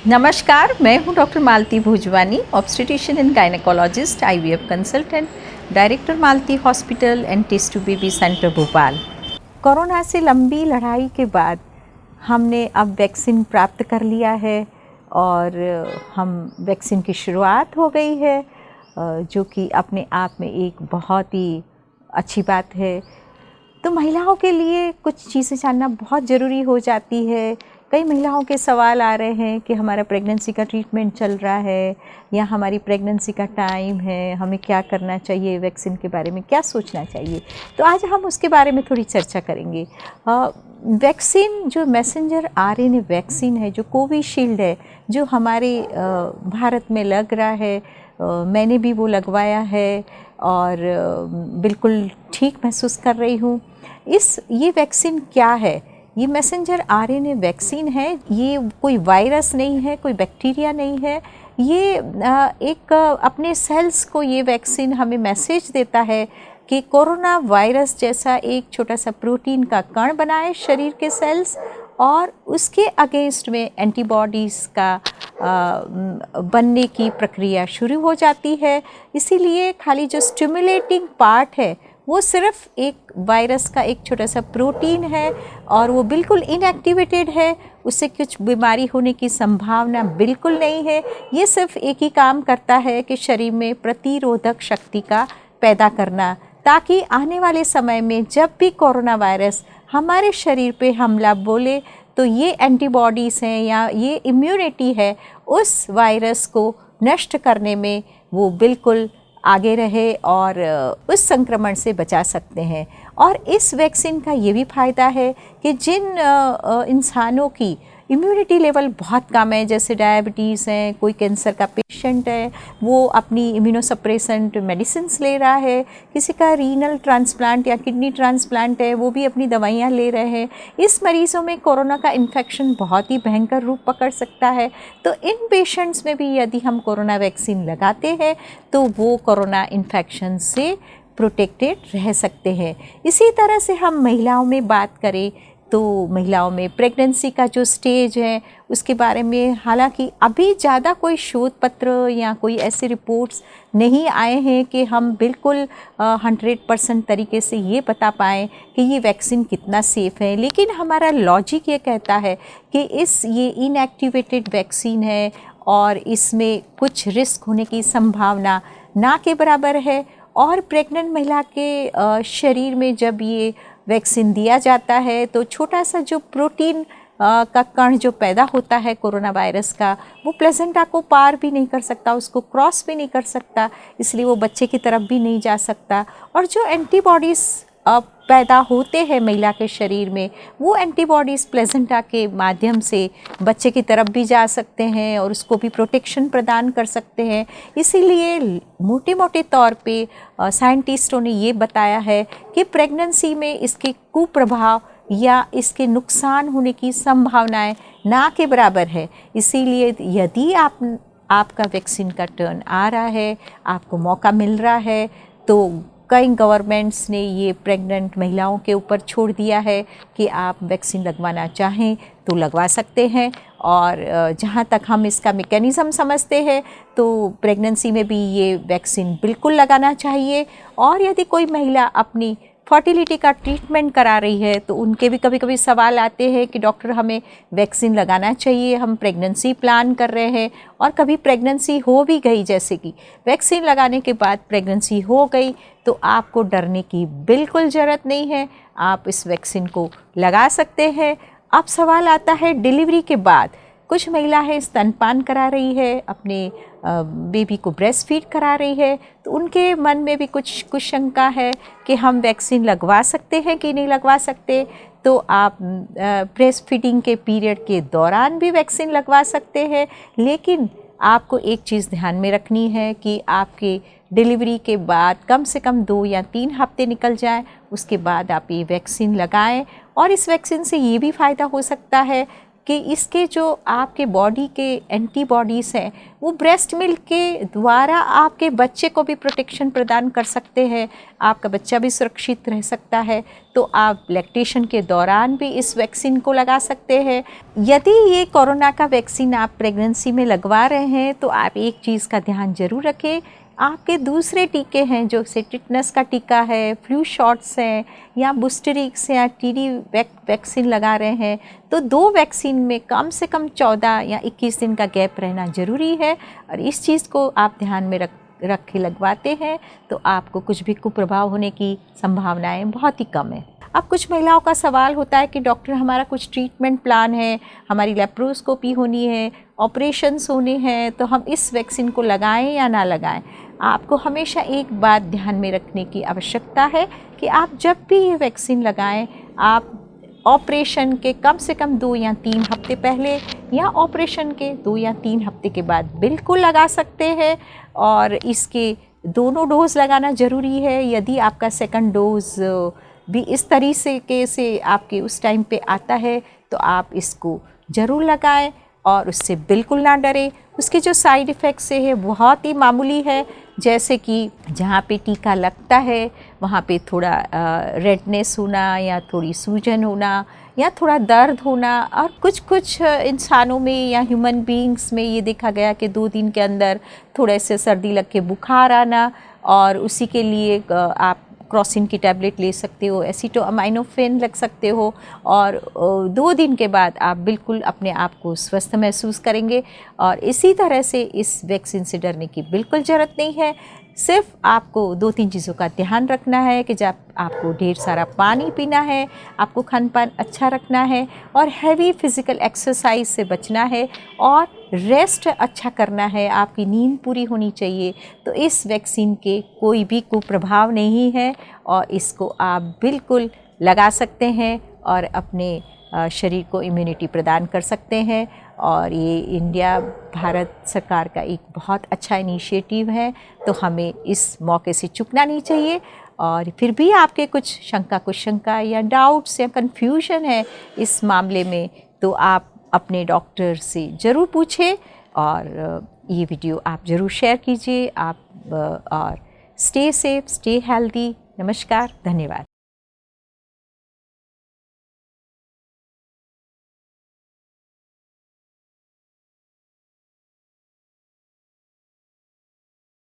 नमस्कार, मैं हूं doctor Malti Bhojwani, obstetrician and gynaecologist, IVF consultant, director Malti hospital and test tube baby centre Bhopal. Corona से लंबी लड़ाई के बाद हमने अब वैक्सीन प्राप्त कर लिया है और हम वैक्सीन की शुरुआत हो गई है, जो कि अपने आप में एक बहुत ही अच्छी बात है। तो महिलाओं के लिए कुछ चीज़ें जानना बहुत ज़रूरी हो जाती है। कई महिलाओं के सवाल आ रहे हैं कि हमारा प्रेगनेंसी का ट्रीटमेंट चल रहा है या हमारी प्रेगनेंसी का टाइम है, हमें क्या करना चाहिए, वैक्सीन के बारे में क्या सोचना चाहिए। तो आज हम उसके बारे में थोड़ी चर्चा करेंगे। वैक्सीन जो मैसेंजर आरएनए वैक्सीन है, जो कोविशील्ड है, जो हमारे भारत में लग रहा है, मैंने भी वो लगवाया है और बिल्कुल ठीक महसूस कर रही हूँ। ये वैक्सीन क्या है? ये मैसेंजर आरएनए वैक्सीन है। ये कोई वायरस नहीं है, कोई बैक्टीरिया नहीं है। ये एक अपने सेल्स को ये वैक्सीन हमें मैसेज देता है कि कोरोना वायरस जैसा एक छोटा सा प्रोटीन का कण बनाए शरीर के सेल्स और उसके अगेंस्ट में एंटीबॉडीज़ का बनने की प्रक्रिया शुरू हो जाती है। इसीलिए खाली जो स्टिमुलेटिंग पार्ट है वो सिर्फ एक वायरस का एक छोटा सा प्रोटीन है और वो बिल्कुल इनएक्टिवेटेड है, उससे कुछ बीमारी होने की संभावना बिल्कुल नहीं है। ये सिर्फ एक ही काम करता है कि शरीर में प्रतिरोधक शक्ति का पैदा करना, ताकि आने वाले समय में जब भी कोरोना वायरस हमारे शरीर पे हमला बोले तो ये एंटीबॉडीज़ हैं या ये इम्यूनिटी है, उस वायरस को नष्ट करने में वो बिल्कुल आगे रहे और उस संक्रमण से बचा सकते हैं। और इस वैक्सीन का ये भी फ़ायदा है कि जिन इंसानों की इम्यूनिटी लेवल बहुत कम है, जैसे डायबिटीज़ है, कोई कैंसर का पेशेंट है, वो अपनी इम्यूनोसप्रेसेंट मेडिसिन्स ले रहा है, किसी का रीनल ट्रांसप्लांट या किडनी ट्रांसप्लांट है, वो भी अपनी दवाइयाँ ले रहे हैं। इस मरीज़ों में कोरोना का इन्फेक्शन बहुत ही भयंकर रूप पकड़ सकता है। तो इन पेशेंट्स में भी यदि हम कोरोना वैक्सीन लगाते हैं तो वो कोरोना इन्फेक्शन से प्रोटेक्टेड रह सकते हैं। इसी तरह से हम महिलाओं में बात करें तो महिलाओं में प्रेगनेंसी का जो स्टेज है उसके बारे में हालांकि अभी ज़्यादा कोई शोध पत्र या कोई ऐसे रिपोर्ट्स नहीं आए हैं कि हम बिल्कुल 100% तरीके से ये बता पाएँ कि ये वैक्सीन कितना सेफ़ है। लेकिन हमारा लॉजिक ये कहता है कि ये इनएक्टिवेटेड वैक्सीन है और इसमें कुछ रिस्क होने की संभावना ना के बराबर है। और प्रेग्नेंट महिला के शरीर में जब ये वैक्सीन दिया जाता है तो छोटा सा जो प्रोटीन का कण जो पैदा होता है कोरोना वायरस का, वो प्लेसेंटा को पार भी नहीं कर सकता, उसको क्रॉस भी नहीं कर सकता, इसलिए वो बच्चे की तरफ भी नहीं जा सकता। और जो एंटीबॉडीज़ पैदा होते हैं महिला के शरीर में, वो एंटीबॉडीज़ प्लेसेंटा के माध्यम से बच्चे की तरफ भी जा सकते हैं और उसको भी प्रोटेक्शन प्रदान कर सकते हैं। इसीलिए मोटे मोटे तौर पे साइंटिस्टों ने ये बताया है कि प्रेगनेंसी में इसके कुप्रभाव या इसके नुकसान होने की संभावनाएं ना के बराबर है। इसीलिए यदि आपका वैक्सीन का टर्न आ रहा है, आपको मौका मिल रहा है, तो कई गवर्नमेंट्स ने ये प्रेग्नेंट महिलाओं के ऊपर छोड़ दिया है कि आप वैक्सीन लगवाना चाहें तो लगवा सकते हैं। और जहाँ तक हम इसका मैकेनिज़्म समझते हैं तो प्रेगनेंसी में भी ये वैक्सीन बिल्कुल लगाना चाहिए। और यदि कोई महिला अपनी फर्टिलिटी का ट्रीटमेंट करा रही है तो उनके भी कभी कभी सवाल आते हैं कि डॉक्टर हमें वैक्सीन लगाना चाहिए, हम प्रेगनेंसी प्लान कर रहे हैं और कभी प्रेगनेंसी हो भी गई, जैसे कि वैक्सीन लगाने के बाद प्रेगनेंसी हो गई, तो आपको डरने की बिल्कुल ज़रूरत नहीं है, आप इस वैक्सीन को लगा सकते हैं। अब सवाल आता है डिलीवरी के बाद, कुछ महिला है स्तनपान करा रही है, अपने बेबी को ब्रेस्ट फीड करा रही है, तो उनके मन में भी कुछ शंका है कि हम वैक्सीन लगवा सकते हैं कि नहीं लगवा सकते। तो आप ब्रेस्ट फीडिंग के पीरियड के दौरान भी वैक्सीन लगवा सकते हैं। लेकिन आपको एक चीज़ ध्यान में रखनी है कि आपके डिलीवरी के बाद कम से कम 2 या 3 हफ्ते निकल जाएं, उसके बाद आप ये वैक्सीन लगाएं। और इस वैक्सीन से ये भी फ़ायदा हो सकता है कि इसके जो आपके बॉडी के एंटीबॉडीज़ हैं वो ब्रेस्ट मिल्क के द्वारा आपके बच्चे को भी प्रोटेक्शन प्रदान कर सकते हैं, आपका बच्चा भी सुरक्षित रह सकता है। तो आप लैक्टेशन के दौरान भी इस वैक्सीन को लगा सकते हैं। यदि ये कोरोना का वैक्सीन आप प्रेगनेंसी में लगवा रहे हैं तो आप एक चीज़ का ध्यान ज़रूर रखें, आपके दूसरे टीके हैं जो से टिटनस का टीका है, फ्लू शॉट्स हैं या बूस्टरिक्स या टीडी वैक्सीन लगा रहे हैं, तो 2 वैक्सीन में कम से कम 14 या 21 दिन का गैप रहना ज़रूरी है। और इस चीज़ को आप ध्यान में रख के लगवाते हैं तो आपको कुछ भी कुप्रभाव होने की संभावनाएं बहुत ही कम है। अब कुछ महिलाओं का सवाल होता है कि डॉक्टर हमारा कुछ ट्रीटमेंट प्लान है, हमारी लेप्रोस्कोपी होनी है, ऑपरेशंस होने हैं, तो हम इस वैक्सीन को लगाएं या ना लगाएं। आपको हमेशा एक बात ध्यान में रखने की आवश्यकता है कि आप जब भी ये वैक्सीन लगाएं, आप ऑपरेशन के कम से कम 2 या 3 हफ्ते पहले या ऑपरेशन के 2 या 3 हफ्ते के बाद बिल्कुल लगा सकते हैं। और इसके दोनों डोज लगाना ज़रूरी है। यदि आपका सेकंड डोज भी इस तरीके से आपके उस टाइम पे आता है तो आप इसको ज़रूर लगाएं और उससे बिल्कुल ना डरें। उसके जो साइड इफ़ेक्ट्स से है बहुत ही मामूली है, जैसे कि जहाँ पे टीका लगता है वहाँ पे थोड़ा रेडनेस होना या थोड़ी सूजन होना या थोड़ा दर्द होना, और कुछ इंसानों में या ह्यूमन बीइंग्स में ये देखा गया कि 2 दिन के अंदर थोड़े से सर्दी लग के बुखार आना, और उसी के लिए आप क्रॉसिन की टैबलेट ले सकते हो, एसिटोअमाइनोफेन लग सकते हो, और 2 दिन के बाद आप बिल्कुल अपने आप को स्वस्थ महसूस करेंगे। और इसी तरह से इस वैक्सीन से डरने की बिल्कुल ज़रूरत नहीं है। सिर्फ आपको 2-3 चीज़ों का ध्यान रखना है कि जब आपको ढेर सारा पानी पीना है, आपको खान पान अच्छा रखना है और हैवी फिज़िकल एक्सरसाइज से बचना है और रेस्ट अच्छा करना है, आपकी नींद पूरी होनी चाहिए। तो इस वैक्सीन के कोई भी कुप्रभाव नहीं है और इसको आप बिल्कुल लगा सकते हैं और अपने शरीर को इम्यूनिटी प्रदान कर सकते हैं। और ये भारत सरकार का एक बहुत अच्छा इनिशिएटिव है, तो हमें इस मौके से चूकना नहीं चाहिए। और फिर भी आपके कुछ शंका या डाउट्स या कन्फ्यूजन है इस मामले में, तो आप अपने डॉक्टर से ज़रूर पूछें और ये वीडियो आप ज़रूर शेयर कीजिए। आप और स्टे सेफ, स्टे हेल्दी। नमस्कार, धन्यवाद।